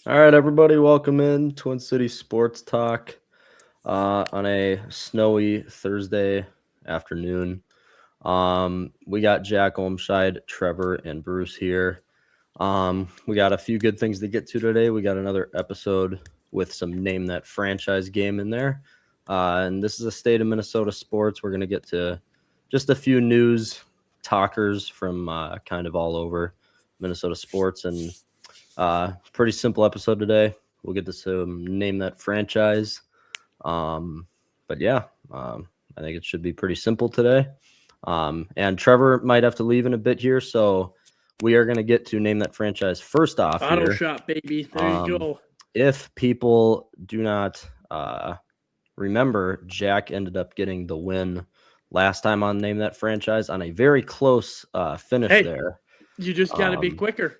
All right, everybody, welcome in Twin City Sports Talk on a snowy Thursday afternoon. We got Jack Olmscheid, Trevor, and Bruce here. We got a few good things to get to today. We got another episode with some Name That Franchise game in there. And this is a state of Minnesota sports. We're going to get to just a few news talkers from kind of all over Minnesota sports, and pretty simple episode today. We'll get to Name That Franchise. But yeah, I think it should be pretty simple today. And Trevor might have to leave in a bit here, so we are going to get to Name That Franchise first off. Auto here. shop, baby. There you go. If people do not remember, Jack ended up getting the win last time on Name That Franchise on a very close finish there. You just got to be quicker.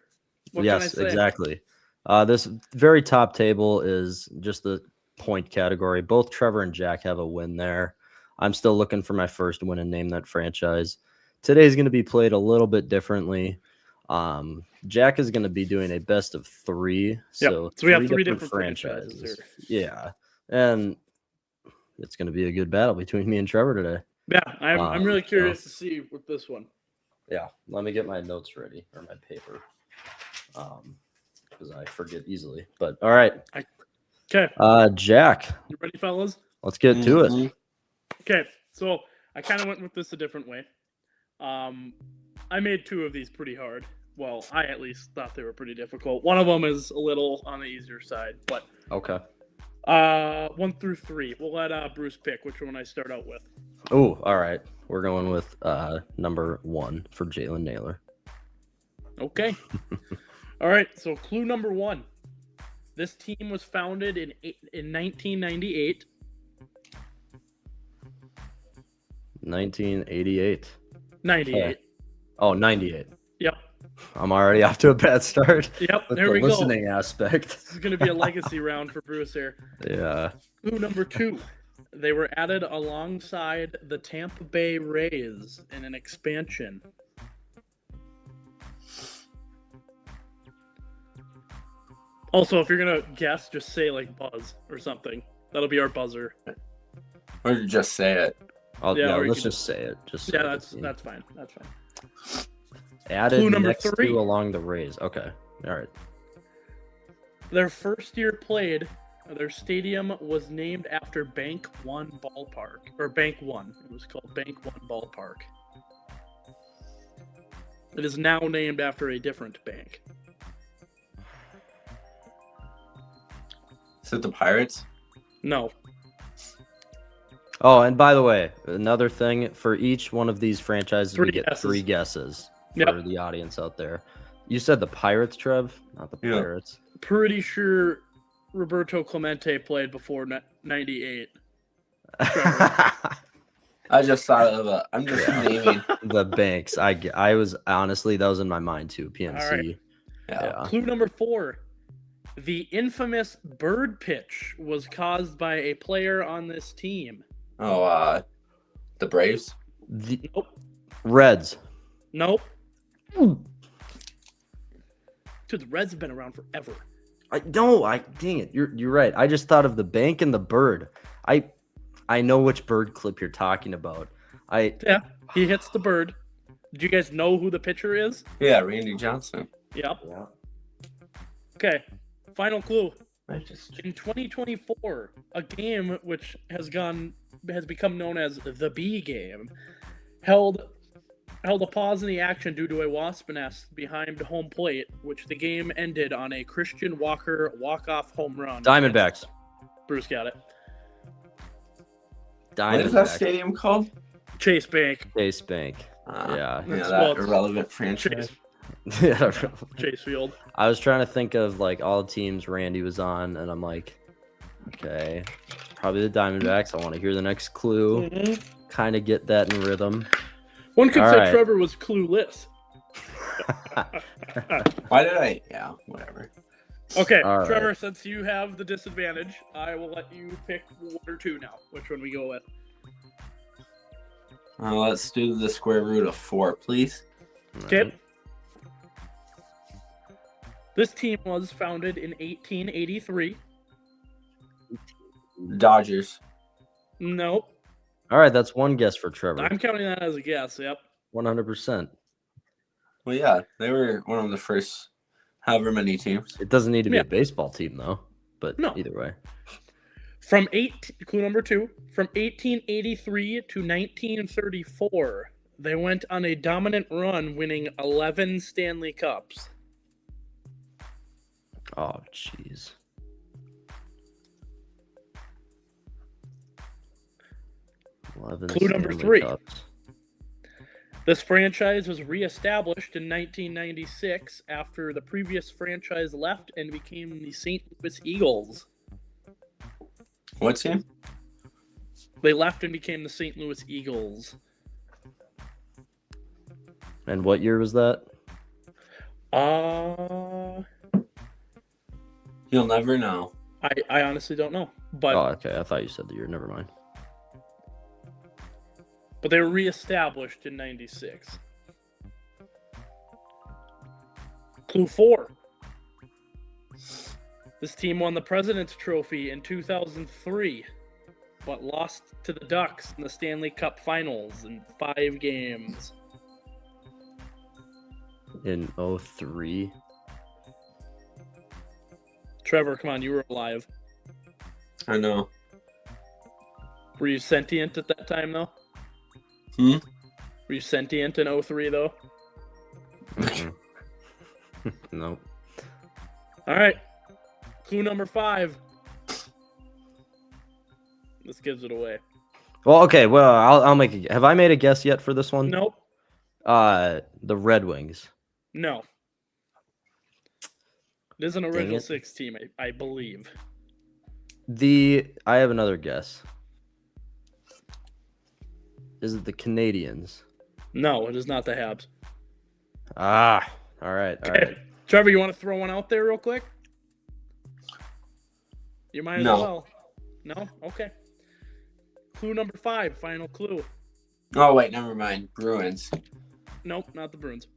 What yes, can I say? Exactly. This very top table is just the point category. Both Trevor and Jack have a win there. I'm still looking for my first win and Name That Franchise. Today's going to be played a little bit differently. Jack is going to be doing a best of three. So we have three different franchises. Yeah. And it's going to be a good battle between me and Trevor today. Yeah, I'm really curious to see with this one. Yeah, let me get my notes ready, or my paper, because I forget easily. But all right. Okay. Jack. You ready, fellas? Let's get to it. Okay, so I kind of went with this a different way. I made two of these pretty hard. Well, I at least thought they were pretty difficult. One of them is a little on the easier side, but okay. 1 through 3. We'll let Bruce pick which one I start out with. Oh, all right. We're going with number 1 for Jalen Naylor. Okay. All right. So clue number 1. This team was founded in 1998. 1988. 98. Okay. Oh, 98. Yep. I'm already off to a bad start. Yep. With there we the listening aspect. This is going to be a legacy round for Bruce here. Yeah. Clue number 2. They were added alongside the Tampa Bay Rays in an expansion. Also, if you're going to guess, just say like Buzz or something. That'll be our buzzer. Or just say it. Let's just say it. That's fine. That's fine. Added Clue number next 3. to along the Rays. Okay. All right. Their first year played, their stadium was named after Bank One Ballpark. Or Bank One. It was called Bank One Ballpark. It is now named after a different bank. Is it the Pirates? No. Oh, and by the way, another thing, for each one of these franchises, we get 3 guesses for the audience out there. You said the Pirates, Trev? Not the Pirates. Pretty sure Roberto Clemente played before 98. I just thought of I'm just naming the banks. I was honestly, that was in my mind too. PNC. All right. Yeah. Clue number 4. The infamous bird pitch was caused by a player on this team. Oh, the Braves? Nope. Reds. Nope. Dude, the Reds have been around forever. Dang it. You're right. I just thought of the bank and the bird. I know which bird clip you're talking about. Yeah, he hits the bird. Did you guys know who the pitcher is? Yeah, Randy Johnson. Yep. Yeah. Okay. Final clue. Just... In 2024, a game which has become known as the B game held a pause in the action due to a wasp nest behind home plate, which the game ended on a Christian Walker walk-off home run. Diamondbacks. Bruce got it. What is that stadium called? Chase Bank. Chase Bank. Yeah. That irrelevant franchise. Yeah. Chase Field. I was trying to think of like all the teams Randy was on, and I'm like, okay, probably the Diamondbacks. I want to hear the next clue. Mm-hmm. Kind of get that in rhythm. One could say Trevor was clueless. Why did I? Yeah, whatever. Okay, Trevor, since you have the disadvantage, I will let you pick 1 or 2 now. Which one we go with? Let's do the square root of 4, please. Okay. This team was founded in 1883. Dodgers. Nope. All right, that's one guess for Trevor. I'm counting that as a guess. Yep. 100%. Well, yeah, they were one of the first however many teams. It doesn't need to be Yeah. a baseball team though, but No. either way. Clue number 2, from 1883 to 1934, they went on a dominant run, winning 11 Stanley Cups. Oh, jeez. Clue number 3. This franchise was reestablished in 1996 after the previous franchise left and became the St. Louis Eagles. What team? They left and became the St. Louis Eagles. And what year was that? You'll never know. I honestly don't know, but Oh, okay. I thought you said the year. Never mind. they were reestablished in 96. Clue 4. This team won the President's Trophy in 2003, but lost to the Ducks in the Stanley Cup Finals in 5 games. In 03. Trevor, come on, you were alive. I know. Were you sentient at that time, though? Hmm? Were you sentient in 03, though? Nope. All right. Clue number 5. This gives it away. Well, okay. Well, I'll make a. Have I made a guess yet for this one? Nope. The Red Wings. No. It is an Dang original it. 6 team, I believe. I have another guess. Is it the Canadians? No, it is not the Habs. Ah. All right. All right. Trevor, you want to throw one out there real quick? You might as No. well. No? Okay. Clue number 5, final clue. Oh wait, never mind. Bruins. Nope, not the Bruins.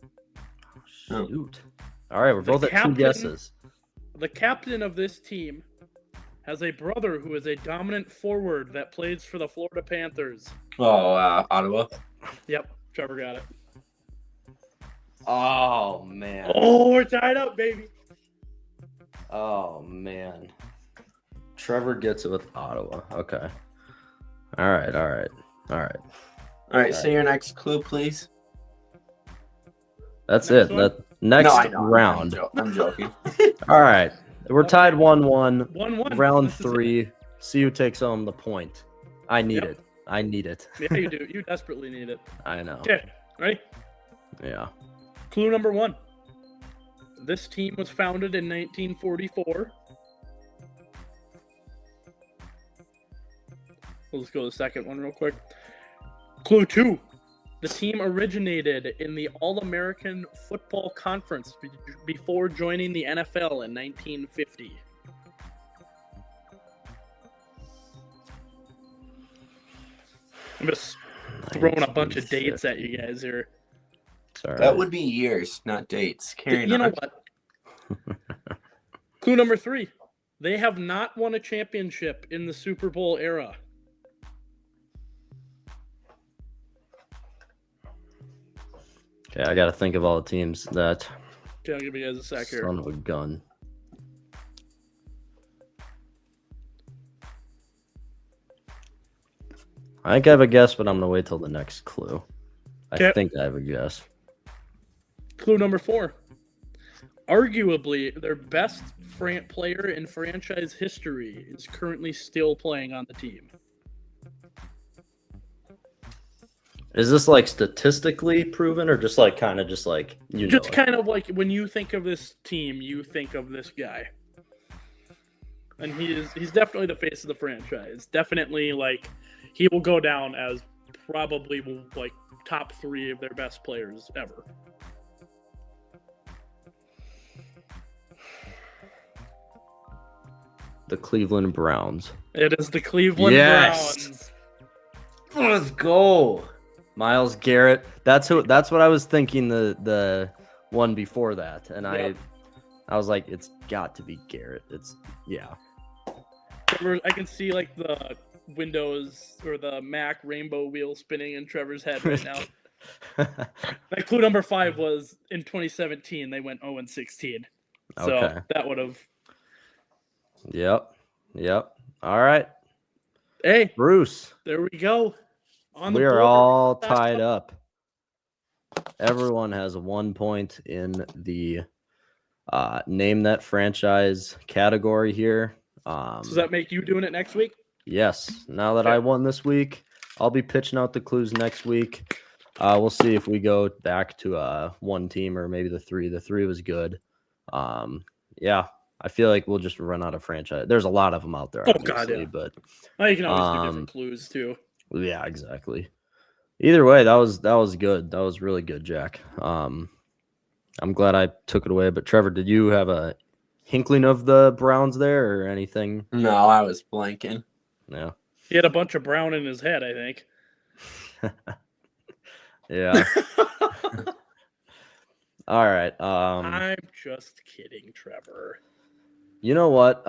Oh. Shoot. All right, we're The both at 2 captain- guesses. The captain of this team has a brother who is a dominant forward that plays for the Florida Panthers. Oh, Ottawa. Yep, Trevor got it. Oh man. Oh, we're tied up, baby. Oh man. Trevor gets it with Ottawa. Okay. All right. All right. All right. All right, say your next clue, please. That's Next it. one? That next No, I know. round. I'm joking. All right. We're tied 1-1. 1-1. Round This is it. 3. See who takes home the point. I need Yep. it. I need it. Yeah, you do. You desperately need it. I know. Okay, ready? Yeah. Clue number 1. This team was founded in 1944. We'll just go to the second one real quick. Clue 2. The team originated in the All-American Football Conference before joining the NFL in 1950. I'm just throwing a bunch of dates at you guys here. Sorry. That would be years, not dates. Carrying You on. know what? Clue number 3. They have not won a championship in the Super Bowl era. Okay, I got to think of all the teams that Okay, I'll give you guys a sec here. son of a gun. I think I have a guess, but I'm going to wait till the next clue. I Okay. think I have a guess. Clue number 4. Arguably, their best player in franchise history is currently still playing on the team. Is this like statistically proven or just like kind of just like you know? Just kind of like when you think of this team, you think of this guy. And he's definitely the face of the franchise. Definitely like he will go down as probably like top 3 of their best players ever. The Cleveland Browns. It is the Cleveland Yes! Browns. Let's go. Myles Garrett. That's what I was thinking the one before that. And Yep. I was like, it's got to be Garrett. Yeah. Trevor, I can see like the Windows or the Mac rainbow wheel spinning in Trevor's head right now. Like clue number 5 was in 2017 they went 0-16. So Okay. that would have. Yep. All right. Hey, Bruce, there we go. On the we are board. all tied up. Everyone has 1 point in the name that franchise category here. Does that make you doing it next week? Yes. Now that I won this week, I'll be pitching out the clues next week. We'll see if we go back to one team or maybe the 3. The 3 was good. Yeah, I feel like we'll just run out of franchise. There's a lot of them out there, obviously, but you can always do different clues too. Yeah, exactly. Either way, that was good. That was really good, Jack. I'm glad I took it away. But Trevor, did you have a inkling of the Browns there or anything? No, I was blanking. Yeah. He had a bunch of brown in his head, I think. Yeah. All right. I'm just kidding, Trevor. You know what?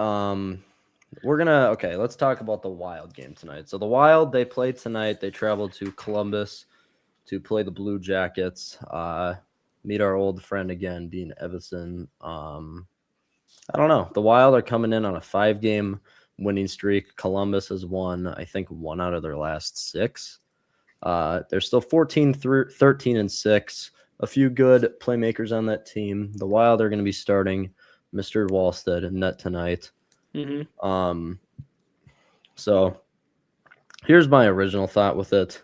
Let's talk about the Wild game tonight. So the Wild, they play tonight. They travel to Columbus to play the Blue Jackets. Meet our old friend again, Dean Evison. I don't know. The Wild are coming in on a 5-game winning streak. Columbus has won, I think, 1 out of their last 6. They're still 13-6. A few good playmakers on that team. The Wild are going to be starting Mr. Wallstead in net tonight. Mm-hmm. So here's my original thought with it.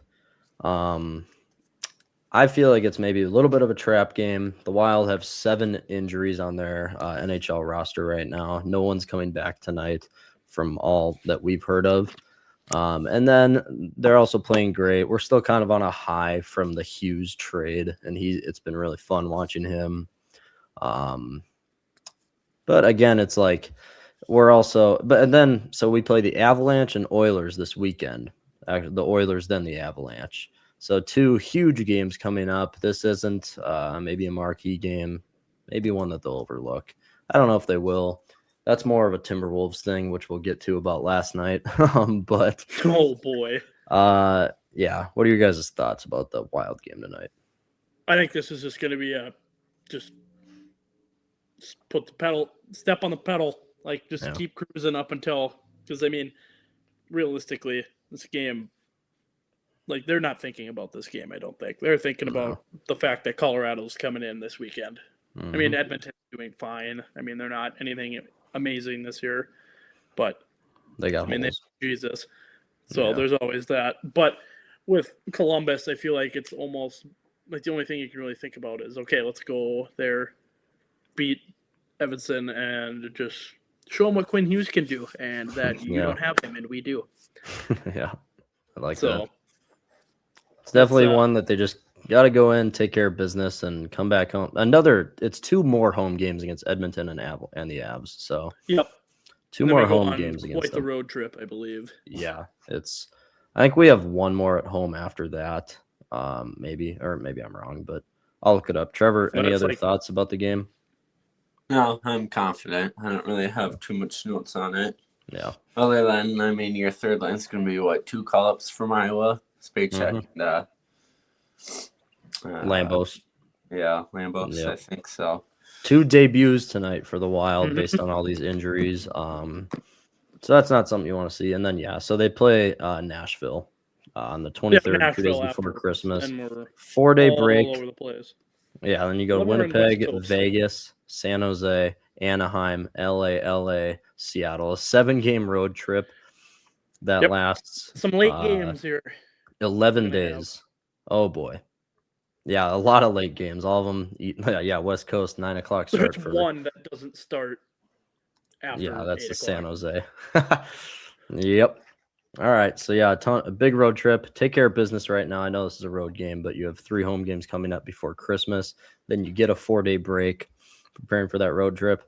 I feel like it's maybe a little bit of a trap game. The Wild have 7 injuries on their NHL roster right now. No one's coming back tonight from all that we've heard of. And then they're also playing great. We're still kind of on a high from the Hughes trade, and it's been really fun watching him. But again, it's like so we play the Avalanche and Oilers this weekend. Actually, the Oilers, then the Avalanche. So 2 huge games coming up. This isn't maybe a marquee game, maybe one that they'll overlook. I don't know if they will. That's more of a Timberwolves thing, which we'll get to about last night. But oh boy. Yeah. What are your guys' thoughts about the Wild game tonight? I think this is just going to be just step on the pedal, like just keep cruising up until, because I mean, realistically, this game, like they're not thinking about this game. I don't think they're thinking about the fact that Colorado's coming in this weekend. Mm-hmm. I mean, Edmonton's doing fine. I mean, they're not anything amazing this year, but they got Jesus. So there's always that. But with Columbus, I feel like it's almost like the only thing you can really think about is, okay, let's go there, beat Evanson, and just show them what Quinn Hughes can do, and that you don't have him, and we do. Yeah, I like that. It's definitely one that they just got to go in, take care of business, and come back home. It's 2 more home games against Edmonton and the Avs. So yep, 2 more home games against quite the road trip, I believe. Yeah, I think we have 1 more at home after that. Maybe I'm wrong, but I'll look it up. Trevor, any other thoughts about the game? No, I'm confident. I don't really have too much notes on it. Yeah. Other than, I mean, your third line's going to be 2 call-ups from Iowa. Spacek and Lambos. Yeah, Lambos, yep. I think so. 2 debuts tonight for the Wild based on all these injuries. So that's not something you want to see. And then, so they play Nashville on the 23rd, 2 days before Christmas. 4-day break. All over the place. Yeah, then you go to Winnipeg, Vegas, San Jose, Anaheim, LA, Seattle. A 7-game road trip that lasts. Some late games here. 11 days. Oh, boy. Yeah, a lot of late games. All of them. West Coast, 9 o'clock start. There's one that doesn't start after. Yeah, that's the San Jose. Yep. All right. So, a big road trip. Take care of business right now. I know this is a road game, but you have 3 home games coming up before Christmas. Then you get a 4-day break preparing for that road trip.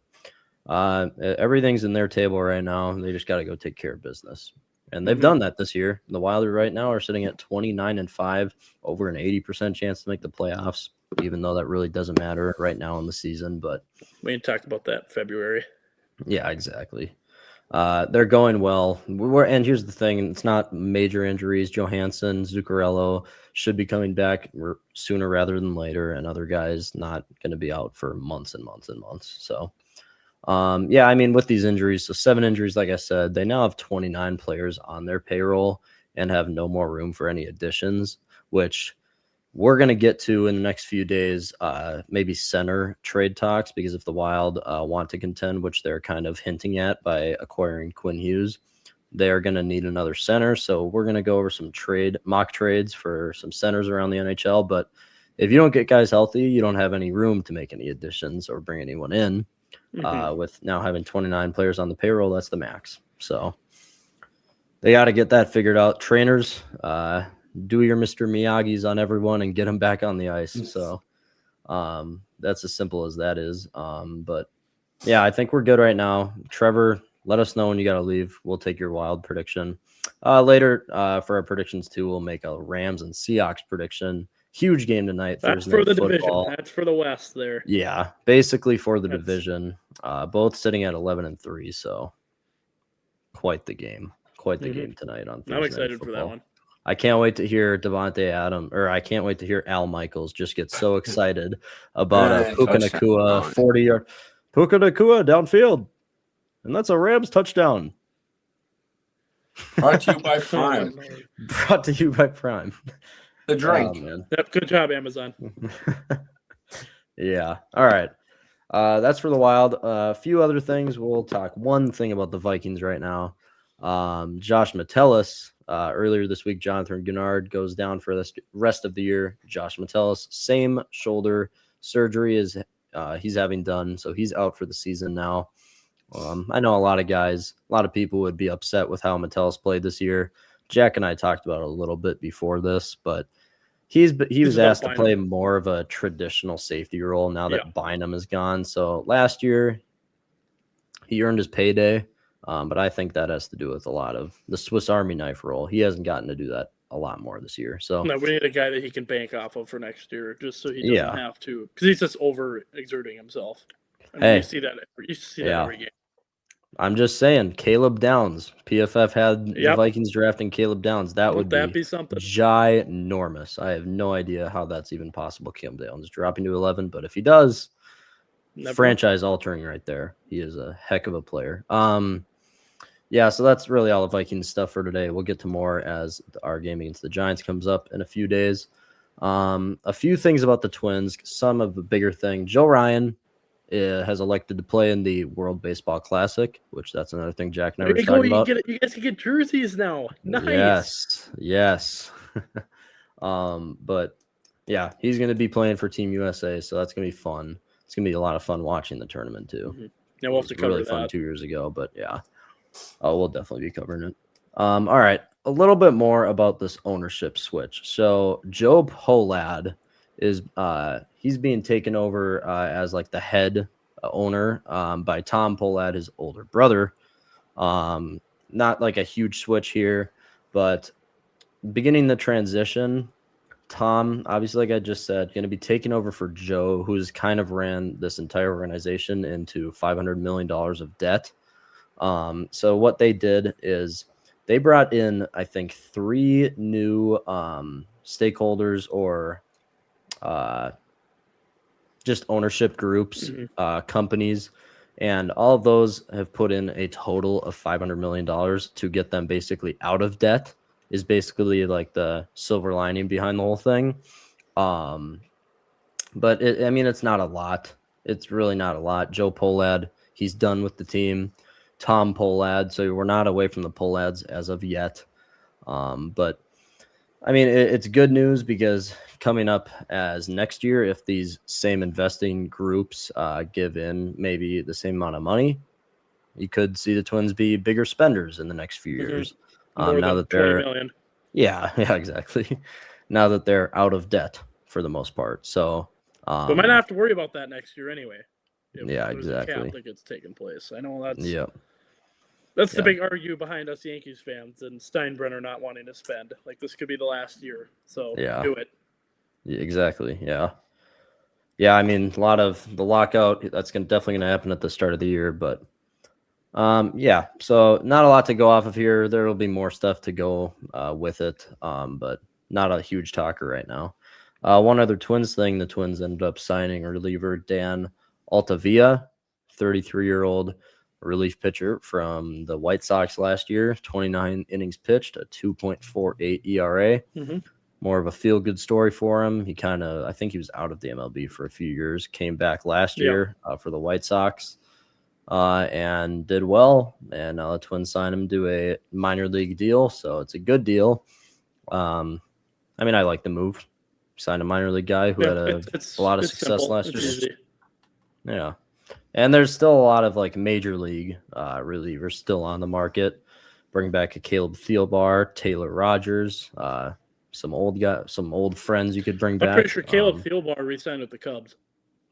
Everything's in their table right now. They just got to go take care of business. And they've done that this year. The Wild right now are sitting at 29-5, over an 80% chance to make the playoffs. even though that really doesn't matter right now in the season. But We ain't talked about that in February. yeah, exactly. They're going well. And here's the thing: it's not major injuries. Johansson, Zuccarello should be coming back sooner rather than later, and other guys not going to be out for months and months and months. So, yeah, I mean, with these injuries, so 7 injuries, like I said, they now have 29 players on their payroll and have no more room for any additions, which we're going to get to in the next few days, maybe center trade talks, because if the Wild want to contend, which they're kind of hinting at by acquiring Quinn Hughes, they're going to need another center. So we're going to go over some mock trades for some centers around the NHL. But if you don't get guys healthy, you don't have any room to make any additions or bring anyone in. With now having 29 players on the payroll, that's the max. So they got to get that figured out. Trainers, do your Mr. Miyagi's on everyone and get them back on the ice. So that's as simple as that is. But yeah, I think we're good right now. Trevor, let us know when you got to leave. We'll take your Wild prediction. Later for our predictions too, we'll make a Rams and Seahawks prediction. Huge game tonight. That's Thursday for the football. division. That's for the West there. Yeah, basically for the division. Both sitting at 11-3. So quite the game. Quite the game tonight on Thursday. I'm excited for that one. I can't wait to hear Devontae Adams, or I can't wait to hear Al Michaels just get so excited about a Puka Nacua 40-yard Puka Nacua downfield, and that's a Rams touchdown. Brought to you by Prime. Brought to you by Prime. The drink. Oh, man. Yep, good job, Amazon. Yeah. All right. That's for the Wild. A few other things. We'll talk one thing about the Vikings right now. Josh Metellus, earlier this week, Jonathan Gennard goes down for the rest of the year. Josh Metellus, same shoulder surgery as he's having done, so he's out for the season now. I know a lot of people would be upset with how Metellus played this year. Jack and I talked about it a little bit before this, but he was asked to play more of a traditional safety role now that Bynum is gone. So last year he earned his payday. But I think that has to do with a lot of the Swiss Army knife role. He hasn't gotten to do that a lot more this year. So no, we need a guy that he can bank off of for next year, just so he doesn't have to, because he's just over exerting himself. I mean, you see that every game. I'm just saying, Caleb Downs. PFF had the Vikings drafting Caleb Downs. Would be something ginormous. I have no idea how that's even possible. Caleb Downs dropping to 11, but if he does, franchise altering right there. He is a heck of a player. Yeah, so that's really all the Vikings stuff for today. We'll get to more as our game against the Giants comes up in a few days. A few things about the Twins. Some of the bigger thing. Joe Ryan has elected to play in the World Baseball Classic, which that's another thing Jack and I were talking about. You guys can get jerseys now. Nice. Yes. But yeah, he's going to be playing for Team USA, so that's going to be fun. It's going to be a lot of fun watching the tournament too. Yeah, we'll have to cover really that. Fun 2 years ago, but yeah. We'll definitely be covering it. All right, a little bit more about this ownership switch. So Joe Polad is he's being taken over as like the head owner by Tom Polad, his older brother. Not like a huge switch here, but beginning the transition, Tom, obviously, like I just said, going to be taking over for Joe, who's kind of ran this entire organization into $500 million of debt. So what they did is they brought in, I think, 3 new stakeholders or just ownership groups, companies, and all of those have put in a total of $500 million to get them basically out of debt. Is basically like the silver lining behind the whole thing. But it's not a lot. It's really not a lot. Joe Polad, he's done with the team. Tom Polad, so we're not away from the Polads as of yet. But I mean, it's good news because coming up as next year, if these same investing groups give in maybe the same amount of money, you could see the Twins be bigger spenders in the next few years. Now that they're 20 million. Yeah, exactly. Now that they're out of debt for the most part. So we might not have to worry about that next year anyway. Yeah, exactly. A cap that gets taken place. I know that's That's the big argue behind us Yankees fans and Steinbrenner not wanting to spend. Like, this could be the last year, so do it. Yeah, exactly. Yeah. Yeah, I mean, a lot of the lockout, that's definitely going to happen at the start of the year. But yeah, so not a lot to go off of here. There will be more stuff to go with it, but not a huge talker right now. One other Twins thing, the Twins ended up signing reliever Dan Altavilla, 33-year-old relief pitcher from the White Sox last year, 29 innings pitched, a 2.48 ERA. Mm-hmm. More of a feel-good story for him. He I think he was out of the MLB for a few years, came back last year for the White Sox and did well. And now the Twins signed him to a minor league deal, so it's a good deal. I mean, I like the move. Signed a minor league guy who had a lot of success last year. Easy. Yeah. And there's still a lot of like major league relievers still on the market. Bring back a Caleb Thielbar, Taylor Rogers, some old friends you could bring back. I'm pretty sure Caleb Thielbar re-signed with the Cubs.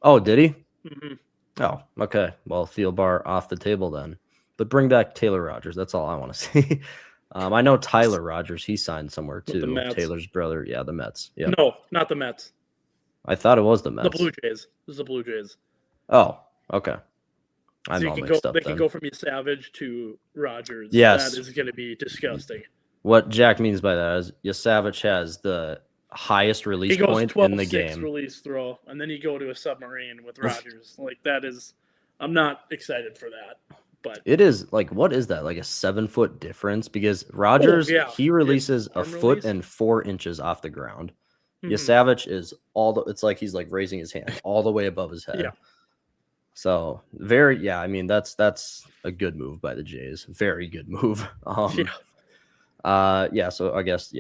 Oh, did he? Mm-hmm. Oh, okay. Well, Thielbar off the table then. But bring back Taylor Rogers. That's all I want to see. I know Tyler Rogers. He signed somewhere too. Taylor's brother. Yeah, the Mets. Yeah. No, not the Mets. I thought it was the Mets. The Blue Jays. This is the Blue Jays. Oh, okay. So they can go from Savage to Rogers. Yes. That is going to be disgusting. What Jack means by that is Yasavage has the highest release point in the game. Release throw, and then you go to a submarine with Rogers. Like that is, I'm not excited for that. But it is like, what is that? Like a 7-foot difference? Because Rogers, he releases a foot and 4 inches off the ground. Mm-hmm. Yasavage is it's like he's like raising his hand all the way above his head. Yeah. So I mean, that's a good move by the Jays. Very good move. So I guess,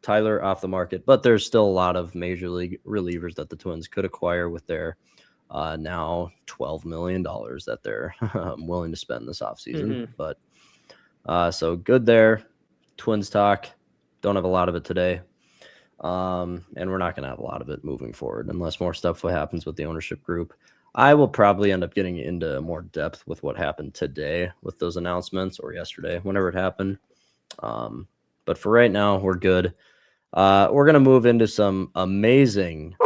Tyler off the market, but there's still a lot of major league relievers that the Twins could acquire with their now $12 million that they're willing to spend this offseason. Mm-hmm. But so good there. Twins talk. Don't have a lot of it today. And we're not going to have a lot of it moving forward unless more stuff happens with the ownership group. I will probably end up getting into more depth with what happened today with those announcements, or yesterday, whenever it happened. But for right now, we're good. We're going to move into some amazing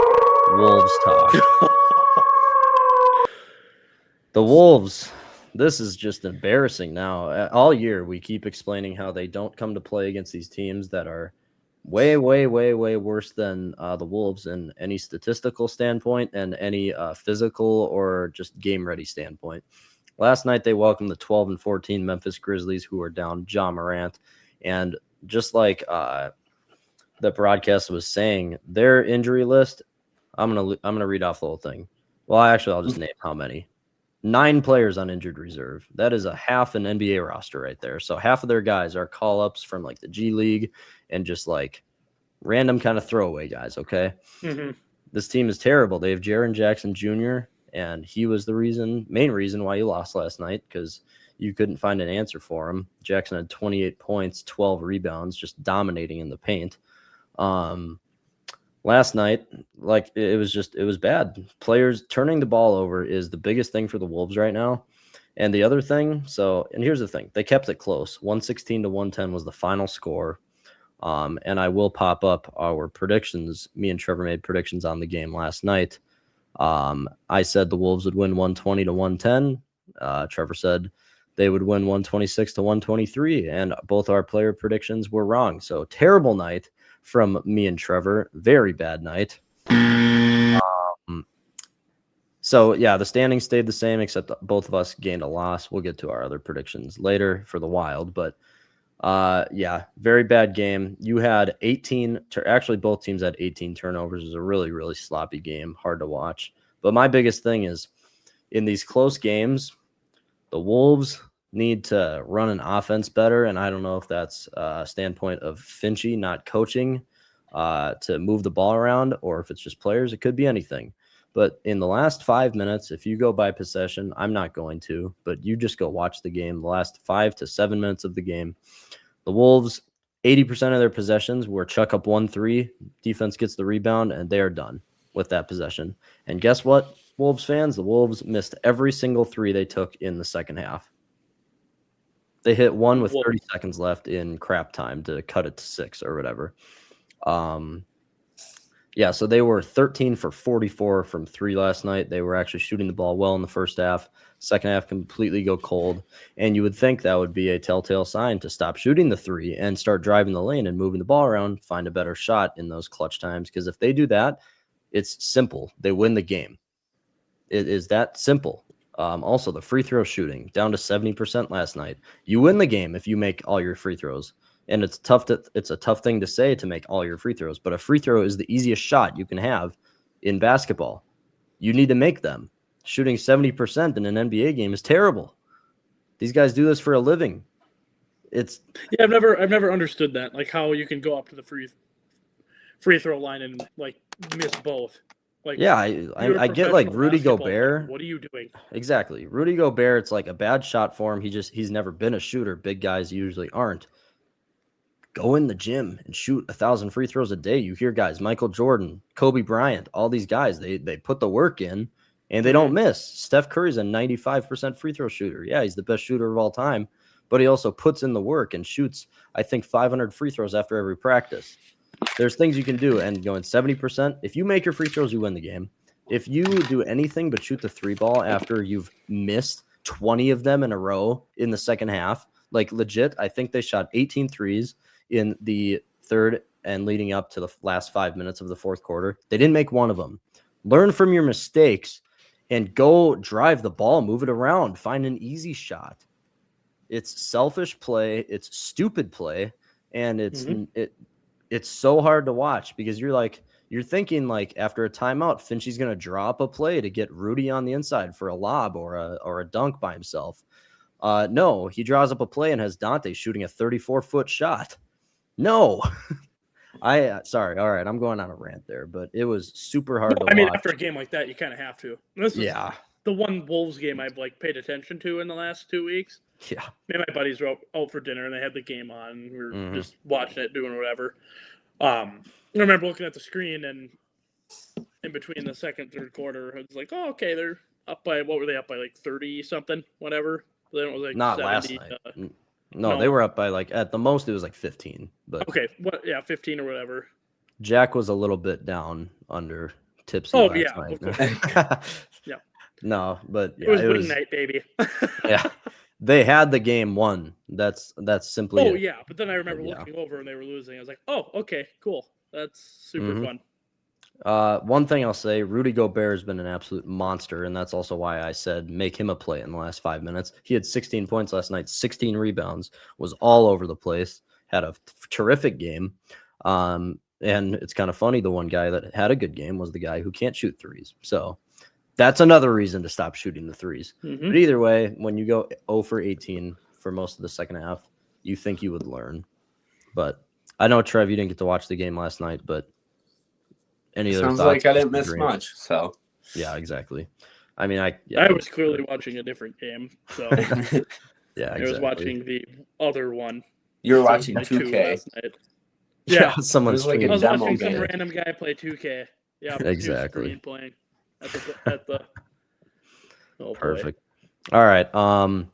Wolves talk. The Wolves, this is just embarrassing now. All year, we keep explaining how they don't come to play against these teams that are way, way, way, way worse than the Wolves in any statistical standpoint and any physical or just game-ready standpoint. Last night, they welcomed the 12-14 Memphis Grizzlies, who are down Ja Morant. And just like the broadcast was saying, their injury list, I'm gonna read off the whole thing. Well, I'll just name how many. 9 players on injured reserve. That is a half an NBA roster right there. So half of their guys are call-ups from like the G League and just like random kind of throwaway guys, okay? Mm-hmm. This team is terrible. They have Jaren Jackson Jr., and he was the main reason why you lost last night, because you couldn't find an answer for him. Jackson had 28 points, 12 rebounds, just dominating in the paint. Last night, like it was bad. Players turning the ball over is the biggest thing for the Wolves right now. And the other thing, and here's the thing, they kept it close. 116-110 was the final score. And I will pop up our predictions. Me and Trevor made predictions on the game last night. I said the Wolves would win 120-110. Trevor said they would win 126-123, and both our player predictions were wrong. So terrible night from me and Trevor. Very bad night. So yeah, the standings stayed the same, except both of us gained a loss. We'll get to our other predictions later for the Wild, but very bad game. You had 18, actually both teams had 18 turnovers. It was a really, really sloppy game, hard to watch. But my biggest thing is, in these close games, the Wolves need to run an offense better, and I don't know if that's a standpoint of Finchy not coaching to move the ball around, or if it's just players. It could be anything. But in the last 5 minutes, if you go by possession, I'm not going to, but you just go watch the game, the last 5 to 7 minutes of the game. The Wolves, 80% of their possessions were chuck up 1-3, defense gets the rebound, and they are done with that possession. And guess what, Wolves fans? The Wolves missed every single 3 they took in the second half. They hit one with 30 seconds left in crap time to cut it to 6 or whatever. Yeah, so they were 13 for 44 from 3 last night. They were actually shooting the ball well in the first half. Second half completely go cold. And you would think that would be a telltale sign to stop shooting the 3 and start driving the lane and moving the ball around, find a better shot in those clutch times. Because if they do that, it's simple. They win the game. It is that simple. Also, the free throw shooting down to 70% last night. You win the game if you make all your free throws. And it's a tough thing to say to make all your free throws, but a free throw is the easiest shot you can have in basketball. You need to make them. Shooting 70% in an NBA game is terrible. These guys do this for a living. It's Yeah, I've never understood that. Like how you can go up to the free throw line and like miss both. Like yeah, you're a I get like professional Rudy basketball player. Gobert. What are you doing? Exactly. Rudy Gobert, it's like a bad shot for him. He's never been a shooter. Big guys usually aren't. Go in the gym and shoot 1,000 free throws a day. You hear guys, Michael Jordan, Kobe Bryant, all these guys, they put the work in and they don't miss. Steph Curry's a 95% free throw shooter. Yeah, he's the best shooter of all time, but he also puts in the work and shoots, I think, 500 free throws after every practice. There's things you can do, and going 70%, if you make your free throws, you win the game. If you do anything but shoot the 3 ball after you've missed 20 of them in a row in the second half, like legit, I think they shot 18 threes in the third and leading up to the last 5 minutes of the fourth quarter. They didn't make one of them. Learn from your mistakes and go drive the ball, move it around, find an easy shot. It's selfish play, it's stupid play, and it's so hard to watch because you're thinking like after a timeout, Finchie's going to draw up a play to get Rudy on the inside for a lob or a dunk by himself. No, he draws up a play and has Dante shooting a 34-foot shot. No, sorry. All right, I'm going on a rant there, but it was super hard to watch. I mean, after a game like that, you kind of have to. This is Yeah, the one Wolves game I've like paid attention to in the last 2 weeks. yeah. Me and my buddies were out for dinner and they had the game on. And we were just watching it, doing whatever. I remember looking at the screen and in between the second, third quarter, it was like, oh, okay, they're up by, what were they up by, like 30 something, whatever. Then it was like Not 70, last night. No, they were up by like at the most it was like 15. But okay, 15 or whatever. Jack was a little bit down under tipsy. Oh last yeah, night. of course. Yeah. No, but yeah, it was wing night, baby. Yeah, they had the game won. That's simply. Oh it. yeah, but then I remember looking over and they were losing. I was like, oh, okay, cool. That's super fun. One thing I'll say, Rudy Gobert has been an absolute monster, and that's also why I said make him a play in the last 5 minutes. He had 16 points last night, 16 rebounds, was all over the place, had a terrific game. And it's kind of funny, the one guy that had a good game was the guy who can't shoot threes. So that's another reason to stop shooting the threes. But either way, when you go 0 for 18 for most of the second half, you think you would learn. But I know, Trev, you didn't get to watch the game last night, but any other sounds thoughts? like I didn't miss much. So yeah, exactly. I mean, I was clearly watching a different game, so yeah, exactly. I was watching the other one. You were watching like 2K. last night. Yeah, someone's like I was demo watching some game. random guy play 2K. Yeah, exactly. Playing at the oh, perfect. Boy. All right.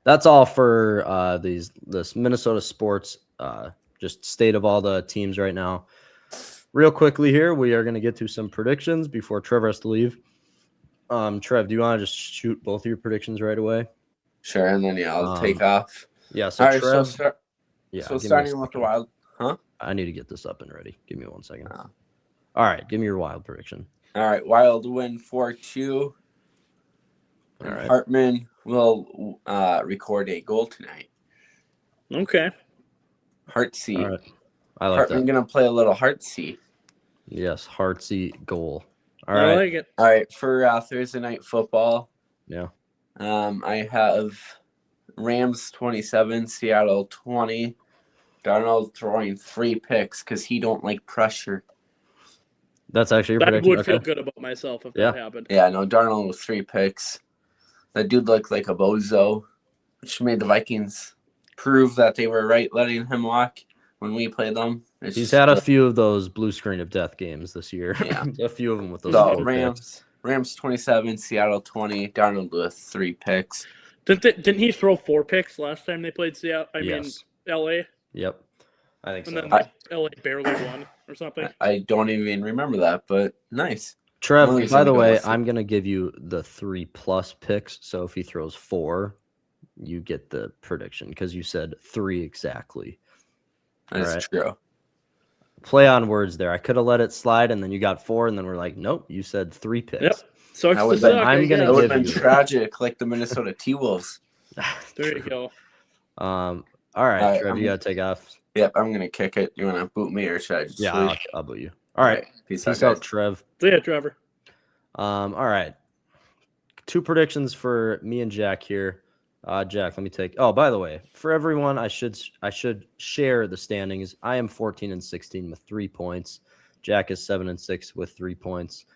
That's all for this Minnesota sports just state of all the teams right now. Real quickly here, we are going to get to some predictions before Trevor has to leave. Trev, do you want to just shoot both of your predictions right away? Sure, and then I'll take off. Yeah. So all right, Trev, so starting with the Wild, huh? I need to get this up and ready. Give me 1 second. All right, give me your Wild prediction. All right, Wild win 4-2. All right. Hartman will record a goal tonight. Okay. Heartsy. All right. I like Hartman that. gonna play a little heartsy. Yes, heartsy goal. All I right. like it. All right, for Thursday night football. Yeah. I have Rams 27, Seattle 20. Darnold throwing 3 picks because he don't like pressure. That's actually your I prediction. would feel good about myself if that happened. Yeah, no, Darnold with 3 picks. That dude looked like a bozo, which made the Vikings prove that they were right letting him walk when we played them. He's had a few of those blue screen of death games this year. Yeah. A few of them with those. So Rams 27, Seattle 20, Darnold with 3 picks. Didn't he throw 4 picks last time they played Seattle? Yes. LA? Yep. I think And so. then like LA barely won or something. I don't even remember that, but nice. Trev, One reason by to the go way, listen. I'm gonna give you the 3+ picks. So if he throws 4, you get the prediction because you said 3 exactly. That's All right. true. Play on words there. I could have let it slide, and then you got 4, and then we're like, nope, you said 3 picks. Yep. Sucks That to would've been- suck. I'm I gonna That guess. would have give been you- tragic, like the Minnesota T-Wolves. There you True. go. All right, All right, Trev, you gotta take off. Yep, I'm gonna kick it. You wanna boot me or should I just Yeah, leave? I'll boot you. All right. Peace Peace out, out, guys. Trev. So yeah, Trevor. All right. 2 predictions for me and Jack here. Jack, let me take. Oh, by the way, for everyone, I should share the standings. I am 14-16 with 3 points. Jack is 7-6 with 3 points.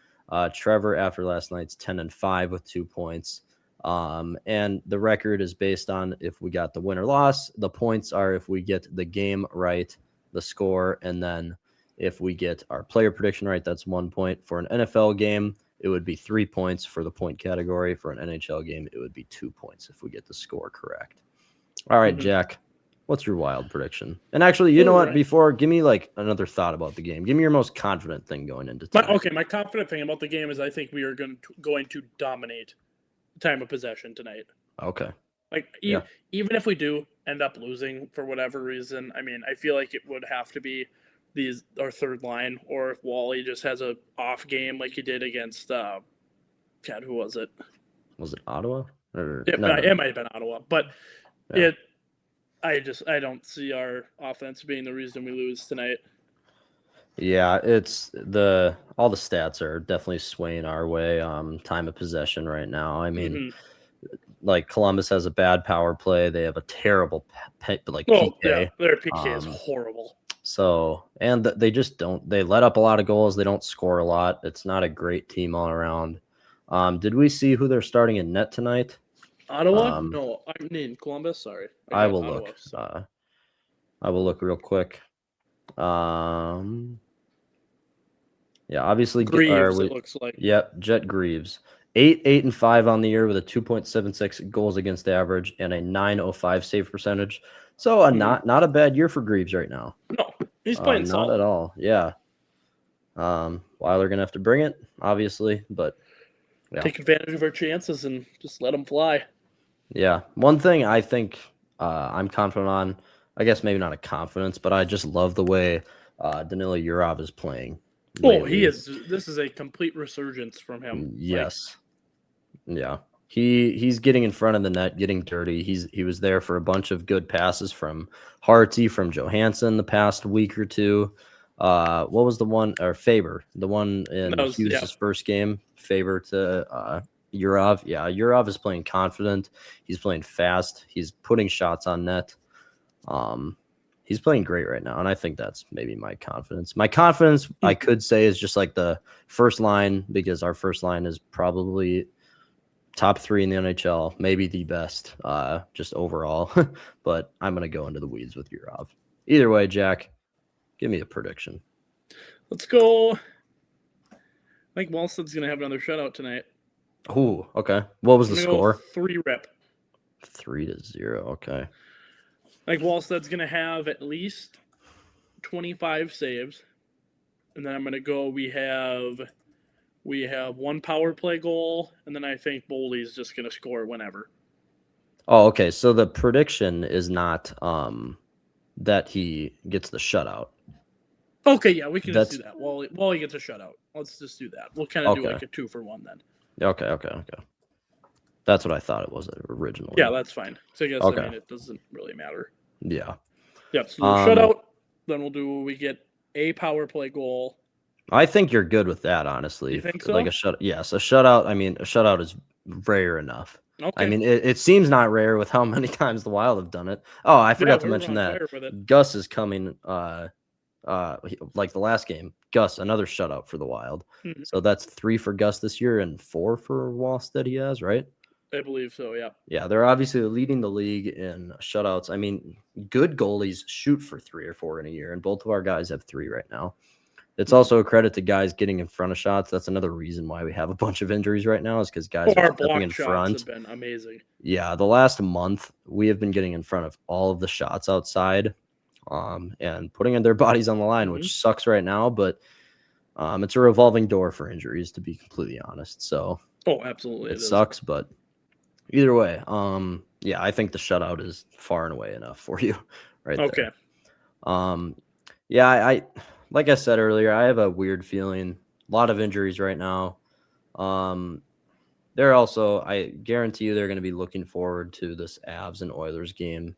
Trevor, after last night's 10-5 with 2 points. And the record is based on if we got the win or loss. The points are if we get the game right, the score, and then if we get our player prediction right, that's 1 point. For an NFL game, it would be 3 points for the point category. For an NHL game, it would be 2 points if we get the score correct. All right, Jack, what's your wild prediction? And actually, you know what? Right. Before, give me like another thought about the game. Give me your most confident thing going into tonight. My confident thing about the game is I think we are going to dominate time of possession tonight. Okay. Like Yeah. even if we do end up losing for whatever reason, I mean, I feel like it would have to be our third line, or if Wally just has a off game like he did against God, who was it? Was it Ottawa? Or It might have been Ottawa, but Yeah. I don't see our offense being the reason we lose tonight. Yeah, it's all the stats are definitely swaying our way. Time of possession right now. I mean, like Columbus has a bad power play. They have a terrible PK. Yeah, their PK is horrible. So, and they just don't. They let up a lot of goals. They don't score a lot. It's not a great team all around. Did we see who they're starting in net tonight? Ottawa? No, I mean Columbus. Sorry, I will Ottawa, look. so. I will look real quick. Yeah, obviously Greaves. It looks like. Yep, Jet Greaves. 8-5 on the year with a 2.76 goals against average and a 905 save percentage. So not a bad year for Greaves right now. No, he's playing not solid. at all. Yeah. Weiler gonna have to bring it, obviously, but yeah. Take advantage of our chances and just let them fly. Yeah. One thing I think I'm confident on, I guess maybe not a confidence, but I just love the way Danila Yurov is playing. Oh, he is. This is a complete resurgence from him. Yes. Yeah. He's getting in front of the net, getting dirty. He was there for a bunch of good passes from Harty, from Johansson the past week or two. What was the one, or Faber, the one in Hughes' first game? Faber to Yurov. Yeah, Yurov is playing confident. He's playing fast. He's putting shots on net. He's playing great right now, and I think that's maybe my confidence. My confidence, I could say, is just like the first line, because our first line is probably top 3 in the NHL, maybe the best, just overall. But I'm going to go into the weeds with Yurov. Either way, Jack, give me a prediction. Let's go. I think Wallsted's going to have another shutout tonight. Ooh, okay. What was the score? 3-rip. 3-0. Okay. I think Wallsted's going to have at least 25 saves. And then I'm going to go, we have 1 power play goal, and then I think Boldy's just going to score whenever. Oh, okay. So the prediction is not that he gets the shutout. Okay, yeah, we can just do that. Wally gets a shutout. Let's just do that. We'll kind of do like a 2-for-1 then. Okay. That's what I thought it was originally. Yeah, that's fine. So I guess, Okay. I mean, it doesn't really matter. Yeah. Yep, so shutout, then we get a power play goal. I think you're good with that, honestly. You think so? Like a shutout. I mean, a shutout is rare enough. Okay. I mean, it seems not rare with how many times the Wild have done it. Oh, I forgot to mention that Gus is coming. Like the last game, Gus, another shutout for the Wild. Mm-hmm. So that's 3 for Gus this year and 4 for Wallstead. He has, right? I believe so. Yeah. Yeah, they're obviously leading the league in shutouts. I mean, good goalies shoot for 3 or 4 in a year, and both of our guys have 3 right now. It's also a credit to guys getting in front of shots. That's another reason why we have a bunch of injuries right now, is because guys are stepping in front. Have been amazing. Yeah, the last month we have been getting in front of all of the shots outside. and putting their bodies on the line, which sucks right now, but it's a revolving door for injuries, to be completely honest. So absolutely, it sucks, but either way, I think the shutout is far and away enough for you right there. I like I said earlier, I have a weird feeling. A lot of injuries right now. They're also, I guarantee you, they're going to be looking forward to this Avs and Oilers game.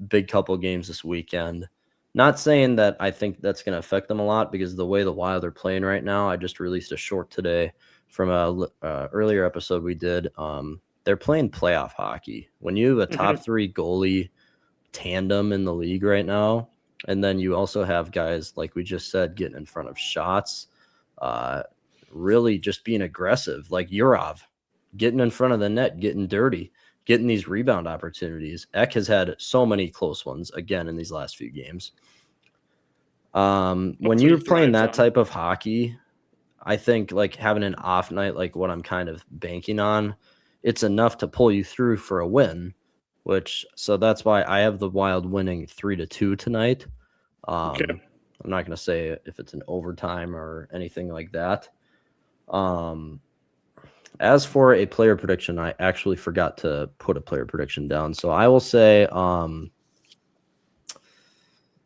Big couple games this weekend. Not saying that I think that's going to affect them a lot, because the way the Wild are playing right now, I just released a short today from a earlier episode we did. They're playing playoff hockey. When you have a top three goalie tandem in the league right now, and then you also have guys, like we just said, getting in front of shots, really just being aggressive, like Yurov, getting in front of the net, getting dirty, getting these rebound opportunities. Ek has had so many close ones again in these last few games. When you're playing that type of hockey, I think like having an off night, like what I'm kind of banking on, it's enough to pull you through for a win. So that's why I have the Wild winning 3-2 tonight. I'm not going to say if it's an overtime or anything like that. As for a player prediction, I actually forgot to put a player prediction down. So I will say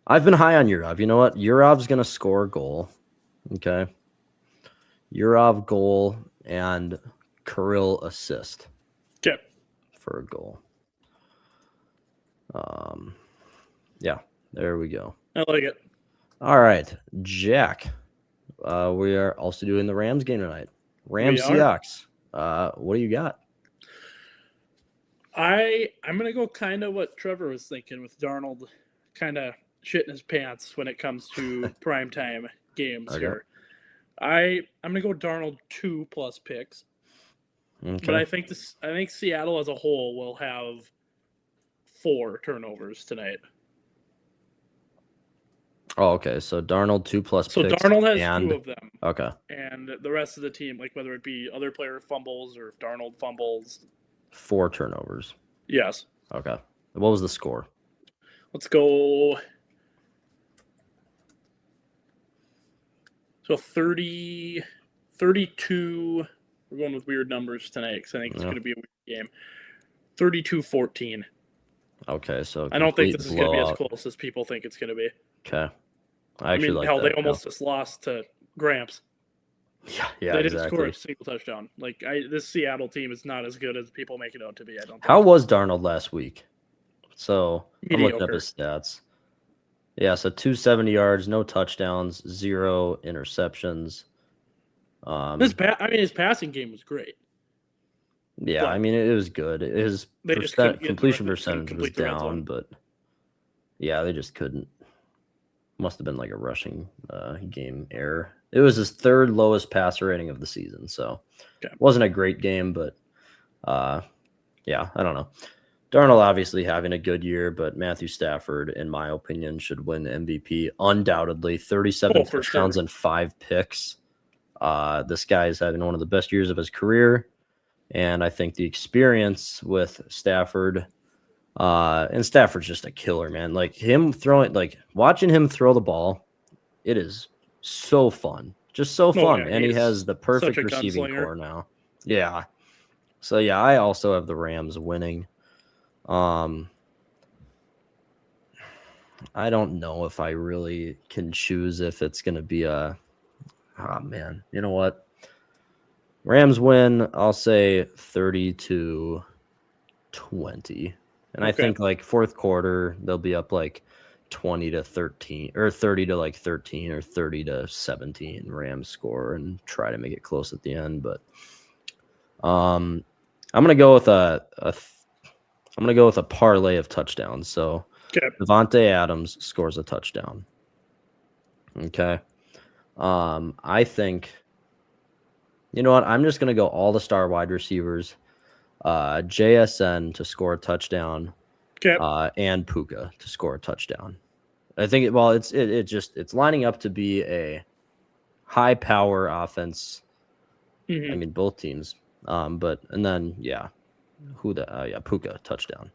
I've been high on Yurov. You know what? Yurov's going to score a goal. Okay. Yurov goal and Kirill assist. Okay. For a goal. There we go. I like it. All right, Jack. We are also doing the Rams game tonight. Rams Seahawks. What do you got? I'm gonna go kind of what Trevor was thinking, with Darnold kind of shitting his pants when it comes to primetime games here. I'm gonna go Darnold 2+ picks. Okay. But I think Seattle as a whole will have 4 turnovers tonight. Oh, okay. So Darnold 2+ picks. So Darnold has 2 of them. Okay. And the rest of the team, like whether it be other player fumbles or if Darnold fumbles, 4 turnovers. Yes. Okay. What was the score? Let's go. So 30, 32. We're going with weird numbers tonight because I think it's going to be a weird game. 32-14. Okay, so I don't think this is going to be as close as people think it's going to be. Okay. I mean, like they almost just lost to Gramps. Yeah, they didn't score a single touchdown. Like this Seattle team is not as good as people make it out to be. I don't think. How was Darnold last week? So mediocre. I'm looking up his stats. Yeah, so 270 yards, no touchdowns, 0 interceptions. His passing game was great. Yeah, I mean it was good. His completion percentage was down, but yeah, they just couldn't. Must have been like a rushing game error. It was his 3rd lowest passer rating of the season, so it wasn't a great game, but I don't know. Darnold obviously having a good year, but Matthew Stafford, in my opinion, should win MVP undoubtedly. 37 touchdowns and 5 picks. This guy is having one of the best years of his career, and I think the experience with Stafford. And Stafford's just a killer, man. Like watching him throw the ball, it is so fun. Just so fun. And he has the perfect receiving core now. Yeah. So I also have the Rams winning. I don't know if I really can choose if it's gonna be you know what? Rams win, I'll say 30-20. And I think like 4th quarter, they'll be up like 20-13 or 30-13 or 30-17 Rams score and try to make it close at the end. But I'm gonna go with a parlay of touchdowns. So Devontae Adams scores a touchdown. Okay. I think, you know what? I'm just gonna go all the star wide receivers. JSN to score a touchdown, and Puka to score a touchdown. I think it's lining up to be a high power offense. I mean, both teams. Puka touchdown.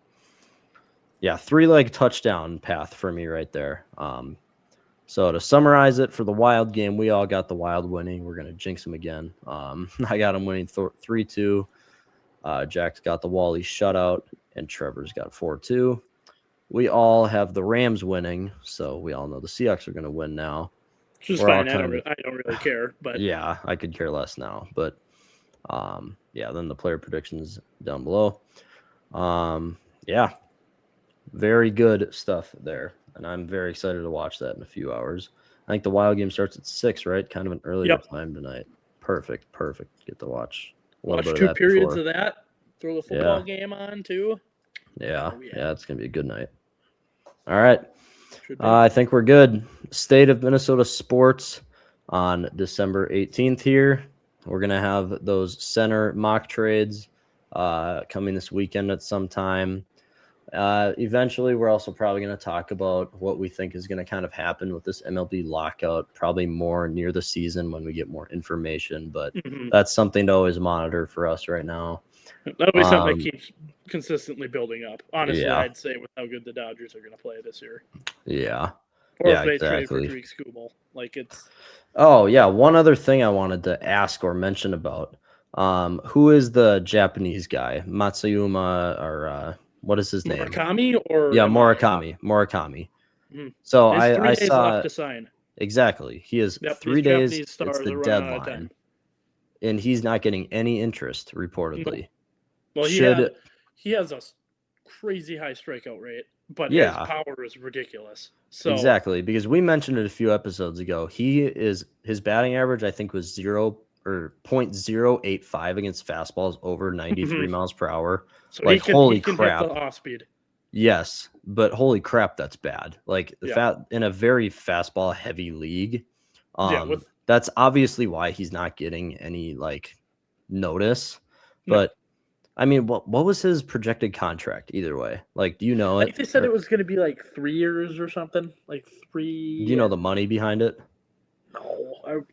Yeah, 3-leg touchdown path for me right there. So to summarize it, for the Wild game, we all got the Wild winning. We're going to jinx them again. I got them winning 3-2. Jack's got the Wally shutout, and Trevor's got 4-2. We all have the Rams winning, so we all know the Seahawks are going to win now. Which is We're all fine. I don't kind really care. But Yeah, I could care less now. But yeah, then the player predictions down below. Yeah, very good stuff there. And I'm very excited to watch that in a few hours. I think the Wild game starts at 6, right? Kind of an earlier time tonight. Perfect. Get to watch a little watch bit 2 of that periods before. of that. Throw the football game on too. Yeah, Oh, yeah, it's going to be a good night. All right. Should be. I think we're good. State of Minnesota sports on December 18th here. We're going to have those center mock trades coming this weekend at some time. Eventually, we're also probably going to talk about what we think is going to kind of happen with this MLB lockout, probably more near the season when we get more information. But that's something to always monitor for us right now. That'll be something that keeps consistently building up. Honestly, yeah. I'd say with how good the Dodgers are going to play this year. Yeah. Or yeah, if they exactly. trade for Tariq Skubal. Like it's. Oh, yeah. One other thing I wanted to ask or mention about who is the Japanese guy? Matsuyama or what is his name? Murakami or yeah, Murakami. Mm-hmm. So There's 3 I days saw left to sign. Exactly. He is 3 days. Japanese stars It's the are running out of deadline, time. and he's not getting any interest reportedly. No. Well, he has a crazy high strikeout rate, but his power is ridiculous. So exactly, because we mentioned it a few episodes ago. His batting average I think was 0.085 against fastballs over 93 miles per hour. So like holy crap! Hit the off speed. Yes, but holy crap, that's bad. Like in a very fastball heavy league. That's obviously why he's not getting any like notice. But I mean, what was his projected contract either way? Like, do you know it? They said it was going to be like 3 years or something. Like 3. Do you know the money behind it? No.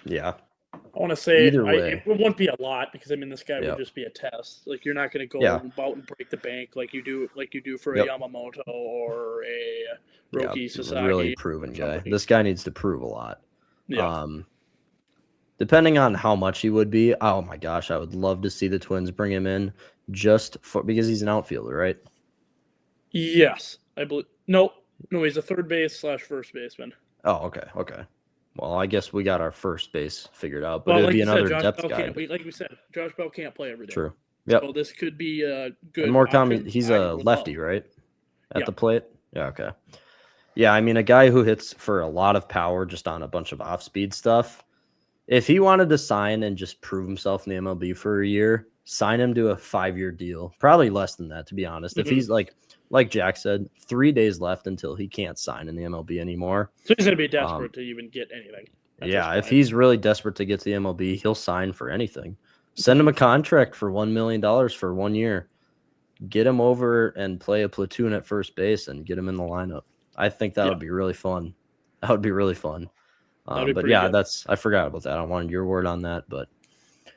Yeah. I want to say either way, it wouldn't be a lot because I mean this guy would just be a test. Like you're not going to go out and break the bank like you do for a Yamamoto or a Roki Sasaki. Really proven guy. This guy needs to prove a lot. Yeah. Depending on how much he would be, oh my gosh, I would love to see the Twins bring him in because he's an outfielder, right? Yes, I believe. No, he's a third base / first baseman. Oh, okay. Well, I guess we got our first base figured out, but it'd be another depth guy. Like we said, Josh Bell can't play every day. True. Yep. So this could be a good. And Murakami, he's a lefty, right? At the plate. Yeah. Okay. Yeah, I mean, a guy who hits for a lot of power just on a bunch of off-speed stuff. If he wanted to sign and just prove himself in the MLB for a year, sign him to a 5-year deal. Probably less than that, to be honest. If he's like Jack said, 3 days left until he can't sign in the MLB anymore. So he's going to be desperate to even get anything. Yeah, if he's really desperate to get to the MLB, he'll sign for anything. Send him a contract for $1 million for 1 year. Get him over and play a platoon at first base and get him in the lineup. I think that would be really fun. That would be really fun. But yeah, good. I forgot about that. I wanted your word on that, but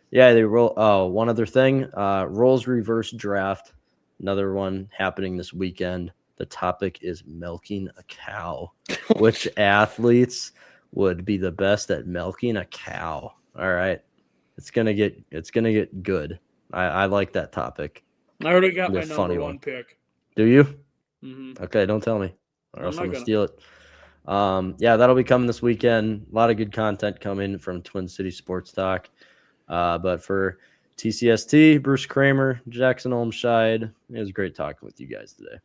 yeah, they roll. Oh, one other thing, roles reverse draft. Another one happening this weekend. The topic is milking a cow. Which athletes would be the best at milking a cow? All right, it's gonna get good. I like that topic. I already got my number one pick. Do you? Mm-hmm. Okay, don't tell me, or else I'm gonna steal it. Yeah, that'll be coming this weekend. A lot of good content coming from Twin City Sports Talk. But for TCST, Bruce Kramer, Jackson Olmscheid, it was great talking with you guys today.